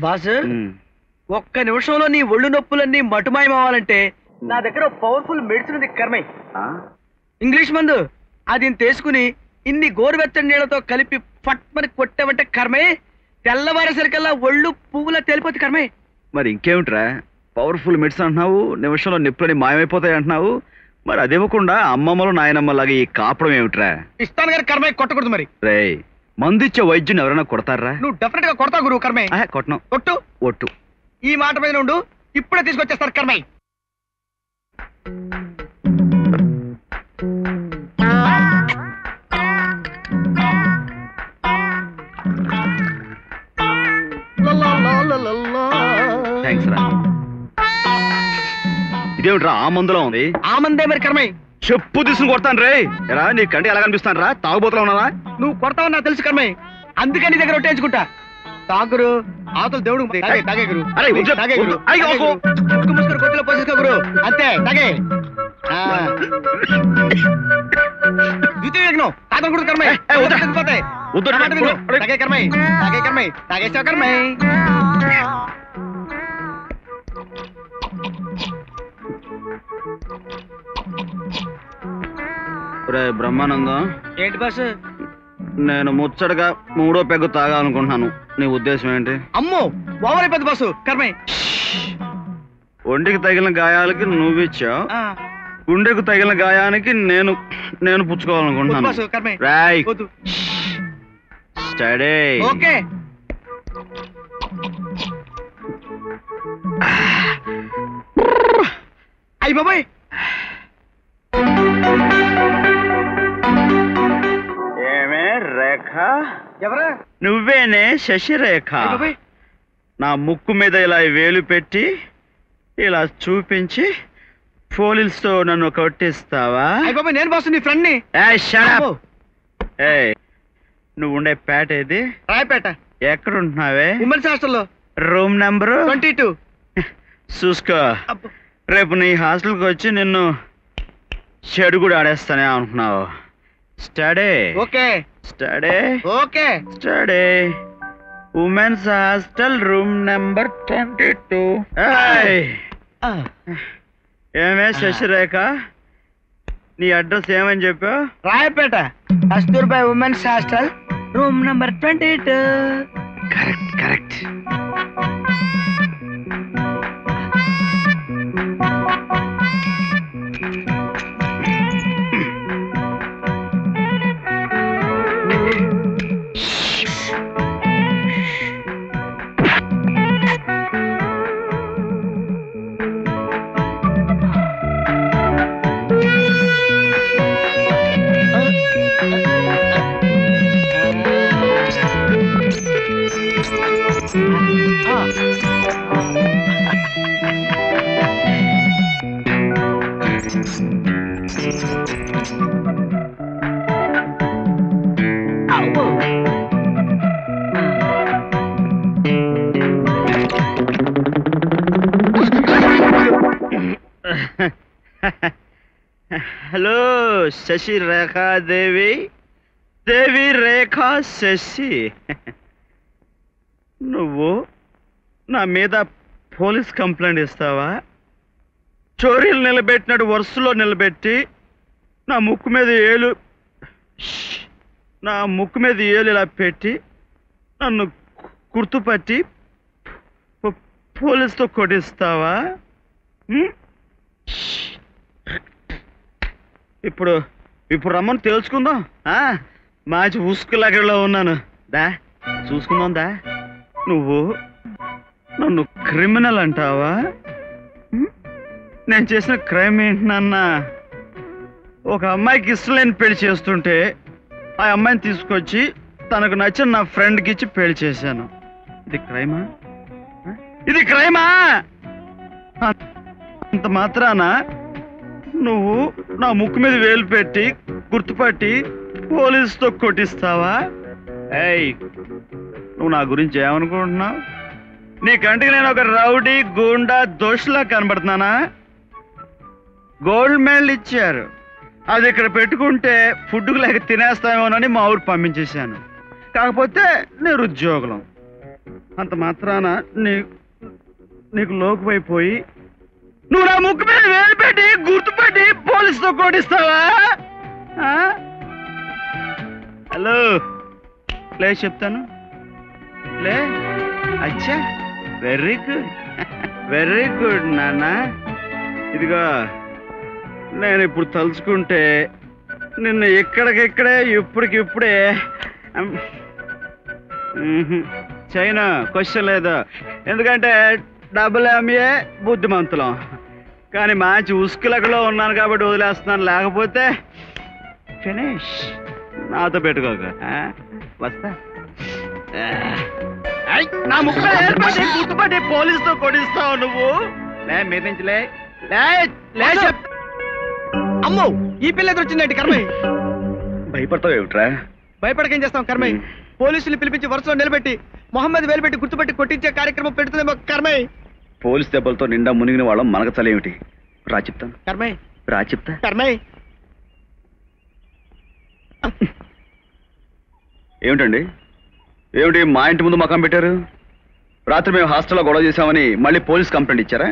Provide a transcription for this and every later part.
Boss ఒక్క నిమిషంలో నీ ఒళ్ళు నొప్పులన్నీ మటుమాయం అవ్వాలంటే నా దగ్గర పవర్ఫుల్ మెడిసిన్ ఉంది కర్మై. ఇంగ్లీష్ మందు. అది తీసుకుని ఇన్ని గోరువెచ్చని నీళ్లతో కలిపి ఫట్మని కొట్టావంటే కర్మే తెల్లవారేసరికల్లా ఒళ్ళు పువ్వులా తేలిపోతుంది కర్మే. మరి ఇంకేమిట్రా పవర్ఫుల్ మెడిసిన్ అంటున్నావు, నిమిషంలో నిప్పులని మాయమైపోతాయి అంటున్నావు. మరి అదేవ్వకుండా అమ్మమ్మలు నాయనమ్మలాగా ఈ కాపడం ఏమిట్రా? ఇస్తాను గారు కర్మే, కొట్టకూడదు. మరి రే మందిచ్చే వైద్యుని ఎవరైనా కొడతారా? నువ్వు డెఫినెట్ గా కొడతావు గురువు కర్మే. కొట్టను. కొట్టు. ఒట్టు. ఈ మాట మీద ఉండు, ఇప్పుడే తీసుకొచ్చేస్తారు కర్మై. ఇదేమిట్రా ఆ మందులో ఉంది? ఆ మందే మరి కర్మై. చెప్పు తీసుకుని కొడతాను రే. ఎలా నీ కంటి ఎలా కనిపిస్తాను రా? తాగుబోతులా ఉన్నారా? నువ్వు కొడతావని నాకు తెలుసు కర్మై, అందుకని నీ దగ్గర ఒట్టేయించుకుంటా. తాగురు అవతల దేవుడు తాగే గురు. కొద్దిలో పోసేసుకో గురు, అంతే తాగే. ద్వితీయ యజ్ఞం తాగకూడదు కర్మై. తాగే కర్మై, తాగే కర్మై, తాగేసావు కర్మై. బ్రహ్మానందం, ఏంటి బాస్? నేను ముచ్చటగా 3వ పెగ్గు తాగాలనుకుంటున్నాను. నీ ఉద్దేశం ఏంటి? అమ్మో ఓవర్ పెద్ద బాసు కర్మై. ఒంటికి తగిలిన గాయాలకి నువ్విచ్చావు, గుండెకు తగిలిన గాయానికి నేను పుచ్చుకోవాలనుకుంటున్నాను. రాయ్ స్టడీ. ఓకే. అయ్యి బాబాయ్, ఏమే రేఖ? ఎవరా? నువ్వేనే శశిరేఖ? నా ముక్కు మీద ఇలా వేలు పెట్టి ఇలా చూపించి పోలీసుతో నన్ను కొట్టిస్తావా? నేను బాసు నీ ఫ్రెండ్ ని. నువ్వు ఉండే పేట ఏది? రాయపేట. ఎక్కడుంటున్నావే? ఉమెన్స్ హాస్టల్లో. Room number 22. చూసుకో, రేపు నీ హాస్టల్కి వచ్చి నిన్ను చెడు కూడా ఆడేస్తానే అనుకున్నావు. Study. Okay. Study. Okay. Study. Women's hostel room number 22. ఏమే శశిరేఖ, నీ అడ్రస్ ఏమని చెప్పావు? Royapettah Kasturba women's hostel room number 22. Correct correct. Hello Sasi Rekha Devi. Devi Rekha Sasi, నువ్వు నా మీద పోలీస్ కంప్లైంట్ ఇస్తావా? చోరీలు నిలబెట్టినట్టు వరుసలో నిలబెట్టి నా ముక్కు మీద ఏలు ఇలా పెట్టి నన్ను గుర్తుపట్టి పోలీసుతో కొట్టిస్తావా? ఇప్పుడు రమ్మని తెలుసుకుందాం. మంచి ఉసుకులాగలో ఉన్నాను. దా చూసుకుందాం దా. నువ్వు నన్ను క్రిమినల్ అంటావా? నేను చేసిన క్రైమ్ ఏంటన్నా? ఒక అమ్మాయికి ఇష్టం లేని పెళ్లి చేస్తుంటే ఆ అమ్మాయిని తీసుకొచ్చి తనకు నచ్చిన నా ఫ్రెండ్కి ఇచ్చి పెళ్లి చేశాను. ఇది క్రైమా? ఇది క్రైమా? అంత మాత్రాన నువ్వు నా ముక్కు మీద వేలు పెట్టి గుర్తుపట్టి పోలీసుతో కొట్టిస్తావా? ఏయ్, నువ్వు నా గురించి ఏమనుకుంటున్నావు? నీ కంటికి నేను ఒక రౌడీ గూండా దోషులా కనబడుతున్నానా? గోల్డ్ మెడల్ ఇచ్చారు, అది ఇక్కడ పెట్టుకుంటే ఫుడ్కు లేక తినేస్తామోనని మా ఊరు పంపించేశాను. కాకపోతే నిరుద్యోగులం. అంత మాత్రాన నీకు లోకువైపోయి నువ్వు నా ముక్కు మీద వేలు పెట్టి గుర్తుపెట్టి పోలీసుతో కొట్టిస్తావా? హలో, లే చెప్తాను, లే. అచ్చా, వెరీ గుడ్, వెరీ గుడ్ నాన్న. ఇదిగో, నేను ఇప్పుడు తలుచుకుంటే నిన్ను ఇక్కడికిక్కడే ఇప్పటికిప్పుడే చైనా క్వశ్చన్ లేదు. ఎందుకంటే డబుల్ ఎంఏ బుద్ధిమంతులం. కానీ మంచి ఉసుకులకలో ఉన్నాను కాబట్టి వదిలేస్తున్నాను, లేకపోతే ఫినిష్. నాతో పెట్టుకోక, వస్తా. నా ముక్క గుర్తుపట్టి పోలీసుతో కొడిస్తావు నువ్వు. లే, మీద నుంచి లే. అమ్మో, ఈ పిల్ల ఎదురొచ్చిందండి కర్మయ్య. భయపడతావు ఏమిట్రా? భయపడకేం చేస్తాం కర్మయ్య. పోలీసులు పిలిపించి వరుసలో నిలబెట్టి మొహమ్మద్ వేలుపెట్టి గుర్తుపెట్టి కొట్టించే కార్యక్రమం పెడుతుందేమో కర్మయ్య. పోలీస్ దెబ్బలతో నిండా మునిగిన వాళ్ళం మనకు చలేమిటి? రా చెప్తాను. కర్మయ్య, రా చెప్తా. కర్మయ్య. ఏమిటండి, ఏమిటి మా ఇంటి ముందు మకాం పెట్టారు? రాత్రి మేము హాస్టల్లో గొడవ చేశామని మళ్ళీ పోలీస్ కంప్లైంట్ ఇచ్చారా?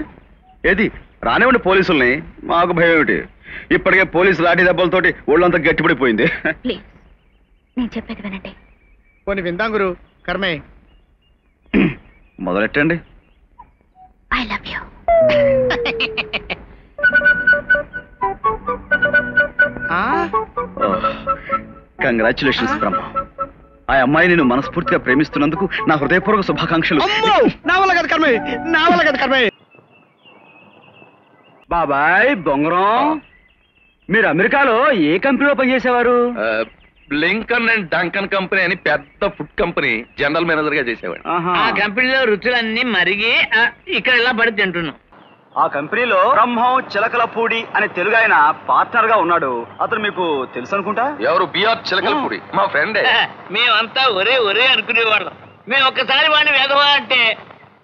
ఏది రానివ్వండి పోలీసుల్ని, మాకు భయం ఏమిటి? ఇప్పటికే పోలీసు లాఠీ దెబ్బలతోటి ఒళ్ళంతా గట్టిపడిపోయింది. నేను చెప్పేది వినండి. పోనీ విందాం గురు. కర్మయ్య, మొదలెట్టండి. I love you. Congratulations Brahma. ఆ అమ్మాయి నేను మనస్ఫూర్తిగా ప్రేమిస్తున్నందుకు నా హృదయపూర్వక శుభాకాంక్షలు. నా వల్ల కదా కర్మయ్య, నా వల్ల కదా కర్మయ్య. బాబాయ్ బొంగరం, మీరు అమెరికాలో ఏ కంపెనీలో పనిచేసేవారు? లింకన్ అండ్ డంకన్ కంపెనీ అని పెద్ద ఫుడ్ కంపెనీ జనరల్ మేనేజర్ గా చేసేవాడు. ఆ కంపెనీలో రుచులన్నీ మరిగి ఇక్కడ ఇలా పడి తింటున్నాం. ఆ కంపెనీలో బ్రహ్మం చిలకలపూడి అనే తెలుగు ఆయన పార్ట్నర్ గా ఉన్నాడు. అతను మీకు తెలుసు అనుకుంటా. ఎవరు? బిఆర్ చిలకలపూడి, మా ఫ్రెండే. మేమంతా ఒరే ఒరే అనుకునేవాళ్ళం. మేము ఒక్కసారి వాడిని వేదవా అంటే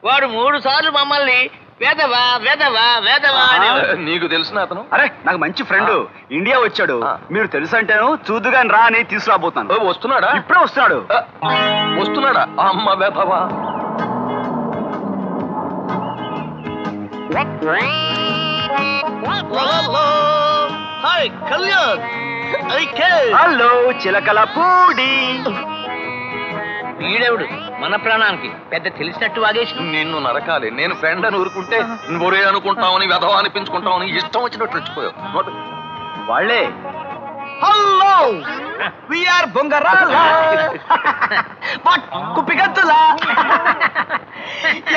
వాడు 3 సార్లు మమ్మల్ని వేదవా వేదవా వేదవా అని. నీకు తెలిసిన అతను? అరే, నాకు మంచి ఫ్రెండ్ ఇండియా వచ్చాడు. మీరు తెలుసు అంటేను చూదుగాని రా అని తీసుకురాబోతాను. వస్తున్నాడా? ఇప్పుడే వస్తున్నాడు. వస్తున్నాడా? అమ్మ వేదవా. హాయ్ కళ్యాణ్. హలో చిలకలపూడి. వీడెవడు మన ప్రాణానికి పెద్ద తెలిసినట్టు వాగేసి. నిన్ను నరకాలి. నేను ఫ్రెండ్ అని ఊరుకుంటే ఒరే అనుకుంటామని వెధవా అనిపించుకుంటామని ఇష్టం వచ్చినట్టు రెచ్చిపోయావు. వాళ్ళే. Hello, we are Bongarala కుప్పిగత్తులా.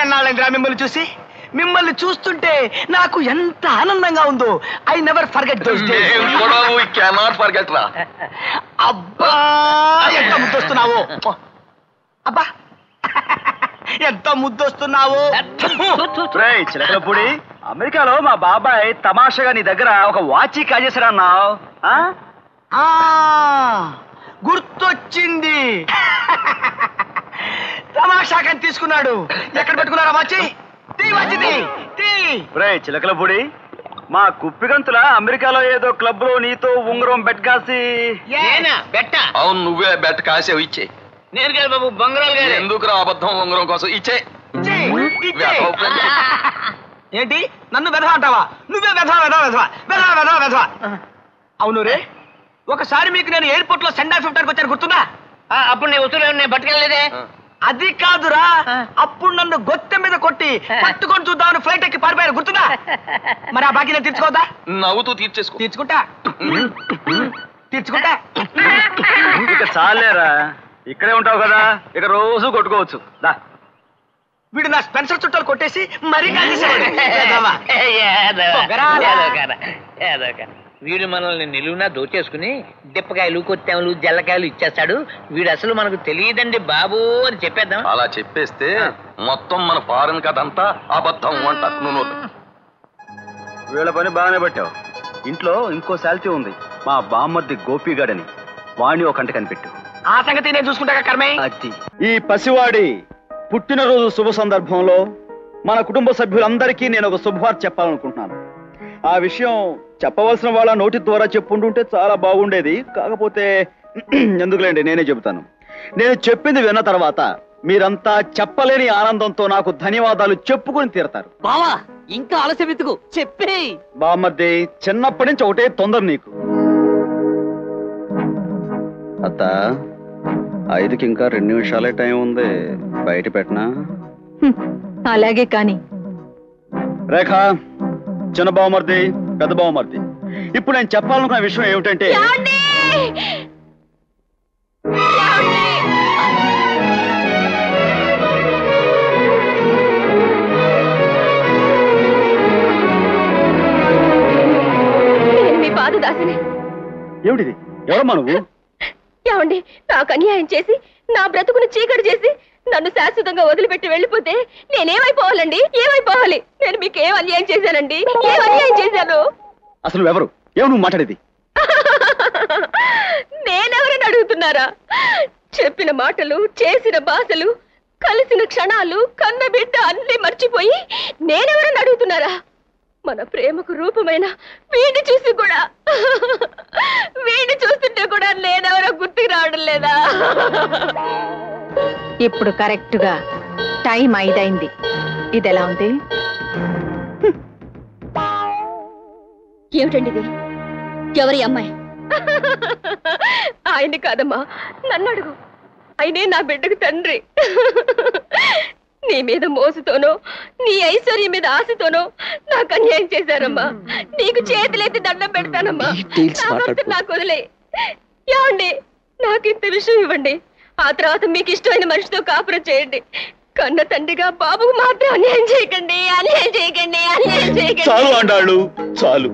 ఎన్నాళ్ళంగా మిమ్మల్ని చూసి. మిమ్మల్ని చూస్తుంటే నాకు ఎంత ఆనందంగా ఉందో. I never forget those days. We cannot forget రా. అబ్బా, ఎంత ముద్దొస్తున్నావు. అబ్బా, ఎంత ముద్దొస్తున్నావు. చిలకలపూడి, అమెరికాలో మా బాబాయ్ తమాషగా నీ దగ్గర ఒక వాచి కాజేశారన్నావు. గుర్తొచ్చింది. తమాషాకని తీసుకున్నాడు. ఎక్కడ పెట్టుకున్నారా వాచి? చిలకలపూడి, మా కుప్పిగంతుల అమెరికాలో ఏదో క్లబ్ లో నీతో ఉంగరం బెట్ కాసి. బెట్ట? అవును, నువ్వే బెట్ కాసేవు. ఇచ్చే. నేను కాదు బాబు, బొంగరాలు గారు. ఎందుకు రా అబద్ధం? ఉంగరం కోసం ఇచ్చే. ఏంటి నన్ను వెధవ అంటావా? నువ్వే వెధవ వెధవ వెధవ వెధవ వెధవ వెధవ. అవును రే, ఒకసారి మీకు నేను ఎయిర్పోర్ట్ లో సెండ్ ఆఫ్ ఇవ్వడానికి వచ్చాను, గుర్తుందా? అప్పుడు నీ ఉత్తరం నేను పట్టుకెళ్ళలేదే. అది కాదురా, అప్పుడు నన్ను గొత్తె మీద కొట్టి పట్టుకొని చూద్దామని ఫ్లైట్ ఎక్కి పారిపోయారు, గుర్తుందా? మరి ఆ బాకీ నేను తీర్చుకోవద్దా? నవ్వుతూ తీర్చేసుకో. తీర్చుకుంటా తీర్చుకుంటా. ఇక చాలేరా, ఇక్కడే ఉంటావు కదా, ఇక రోజు కొట్టుకోవచ్చు. దా. వీడు నా స్పెన్సర్ చుట్టాలు కొట్టేసి మరీ వీడు మనల్ని నిలువునా దోచేసుకుని డిప్పకాయలు కొత్తెమలు జల్లకాయలు ఇచ్చేస్తాడు. వీడు అసలు మనకు తెలియదండి బాబు అని చెప్పేద్దాం. అలా చెప్పేస్తే మొత్తం మన ఫారెన్ కథ అంతా అబద్ధం అంట. నువ్వు వీళ్ళ పని బాగానే పట్టావు. ఇంట్లో ఇంకో శాల్తీ ఉంది, మా బామ్మర్ది గోపిగాడని. వాణ్ణి ఒక కంట కనిపెట్టు. ఆ సంగతి నేను చూసుకుంటా కర్మే. అది ఈ పసివాడి పుట్టినరోజు శుభ సందర్భంలో మన కుటుంబ సభ్యులందరికీ నేను ఒక శుభవార్త చెప్పాలనుకుంటున్నాను. ఆ విషయం చెప్పవలసిన వాళ్ళ నోటి ద్వారా చెప్పుంటుంటే చాలా బాగుండేది. కాకపోతే ఎందుకులేండి, నేనే చెబుతాను. నేను చెప్పింది విన్న తర్వాత మీరంతా చెప్పలేని ఆనందంతో నాకు ధన్యవాదాలు చెప్పుకొని తీరతారు. బావా ఇంకా ఆలస్యం ఎందుకు చెప్పే. బామ్మర్ది, చిన్నప్పటి నుంచి ఒకటే తొందర నీకు. అత్త, 5కి ఇంకా 2 నిమిషాలే టైం ఉంది, బయట పెట్టనా? అలాగే కాని. రేఖ, చిన్న బావమర్ది, పెద్ద బావమర్ది, ఇప్పుడు నేను చెప్పాలనుకున్న విషయం ఏమిటంటే మీ పాదదాసిని. ఏమిటిది? ఎవరమ్మా నువ్వు? ఏమండి, నాకు అన్యాయం చేసి నా బ్రతుకును చీకటి చేసి నన్ను శాశ్వతంగా వదిలిపెట్టి వెళ్ళిపోతే నేనేమైపోవాలండి? ఏమైపోవాలి? నేను మీకు ఏం అన్యాయం చేశానండి? ఏం అన్యాయం చేశాను? అసలు నువ్వెవరు? ఏమో నువ్వు మాట్లాడేది? నేనెవరని అడుగుతున్నారా? చెప్పిన మాటలు, చేసిన భాషలు, కలిసిన క్షణాలు, కన్న బిడ్డ అన్ని మర్చిపోయి నేనెవరని అడుగుతున్నారా? మన ప్రేమకు రూపమైన వీడిని చూసి కూడా, వీడిని చూస్తుంటే కూడా నేనెవరో గుర్తుకు రావడం లేదా? ఇప్పుడు కరెక్ట్ గా టైం 5 అయింది. ఇది ఎలా ఉంది? ఏమిటండి ఇది? ఎవరి అమ్మాయి? ఆయన్ని కాదమ్మా, నన్ను అడుగు. ఆయనే నా బిడ్డకు తండ్రి. నీ మీద మోసుతోనో, నీ ఐశ్వర్యం మీద ఆశతోనో నాకు అన్యాయం చేశారమ్మా. నీకు చేతులెత్తి దండం పెడతానమ్మా. నాకు వదిలే. ఏమండి, నాకు ఇంత విషయం ఇవ్వండి. ఆ తర్వాత మీకు ఇష్టమైన మనిషితో కాపురం చేయండి. కన్న తండ్రిగా బాబుకు మాత్రం అన్యాయం చేయకండి, అన్యాయం చేయకండి, అన్యాయం చేయకండి. చాలు అండాళ్ళు, చాలు.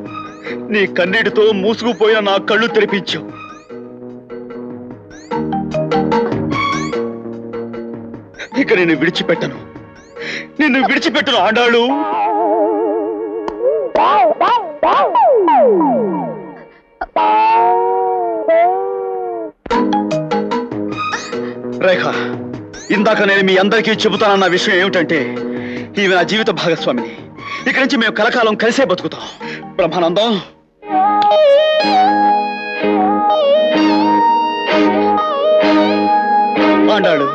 నీ కన్నీటితో మూసుకుపోయిన నా కళ్ళు తెరిపించావు. ఇక నేను విడిచిపెట్టను, నిన్ను విడిచిపెట్టను ఆండాళ్ళు. రేఖ, ఇందాక నేను మీ అందరికీ చెబుతానన్న విషయం ఏమిటంటే, ఈమె నా జీవిత భాగస్వామిని. ఇక్కడి నుంచి మేము కలకాలం కలిసే బతుకుతాం. బ్రహ్మానందం, ఆండాళ్ళు,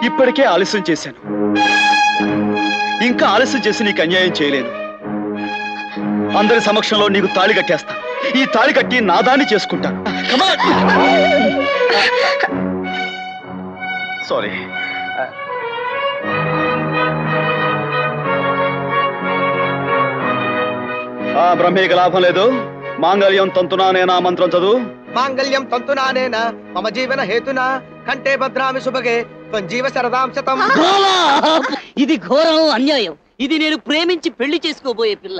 ఇప్పటికే ఆలస్యం చేశాను. ఇంకా ఆలస్యం చేసి నీకు అన్యాయం చేయలేను. అందరి సమక్షంలో నీకు తాళి కట్టేస్తాను. ఈ తాళి కట్టి నాదాన్ని చేసుకుంటాను. సారీ. బ్రహ్మేక లాభం లేదు. మాంగళ్యం తంతునానేనా మంత్రం చదువు. మాంగళ్యం తంతునానేనా మమ జీవన హేతునా కంటే భద్రామి శుభగే జీవ శరదాం శతం. ఇది ఘోరం, అన్యాయం. ఇది నేను ప్రేమించి పెళ్లి చేసుకోబోయే పిల్ల.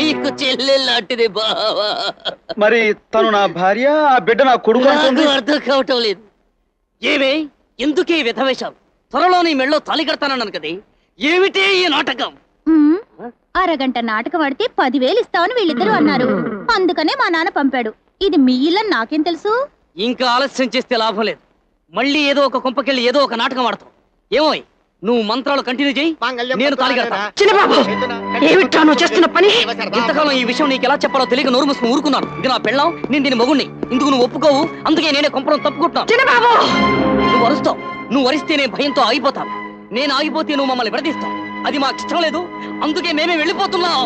నీకు చెల్లెల్లాంటిది బావా. మరి తను నా భార్య, ఆ బిడ్డ నా కొడుకు అంటుంది. అర్థం కావటం లేదు. ఏమే, ఎందుకే విధవేశాలు? త్వరలో నీ మెళ్ళో తాళి కడతానన్నాను కదే, ఏమిటే ఈ నాటకం? అరగంట నాటకం ఆడితే 10,000 ఇస్తామని వీళ్ళిద్దరూ అన్నారు. అందుకనే మా నాన్న పంపాడు. ఇది మీ ఇల్లని నాకేం తెలుసు? ఇంకా ఆలస్యం చేస్తే లాభం లేదు. మళ్ళీ ఏదో ఒక కొంపకెళ్ళి ఏదో ఒక నాటకం ఆడతావు. ఏమో, నువ్వు మంత్రాలు కంటిన్యూ చేయి, నేను తాళి కడతాను. చిన్నబాబు, ఏమిటా నువ్వు చేస్తున్న పని? ఇంతకాలం ఈ విషయం నీకు ఎలా చెప్పాలో తెలియక నోరు మూసుకుని ఊరుకున్నాను. ఇది నా పెళ్ళాం, నేను దీని మొగుణ్ణి. ఇందుకు నువ్వు ఒప్పుకోవు, అందుకే నేనే కొంపడం తప్పుకుంటున్నాను. చిన్నబాబు, నువ్వు అరుస్తావు. నువ్వు అరిస్తే నేను భయంతో ఆగిపోతాను. నేను ఆగిపోతే నువ్వు మమ్మల్ని విడదీస్తావు. అది మాకు ఇష్టం లేదు, అందుకే మేమే వెళ్ళిపోతున్నాం.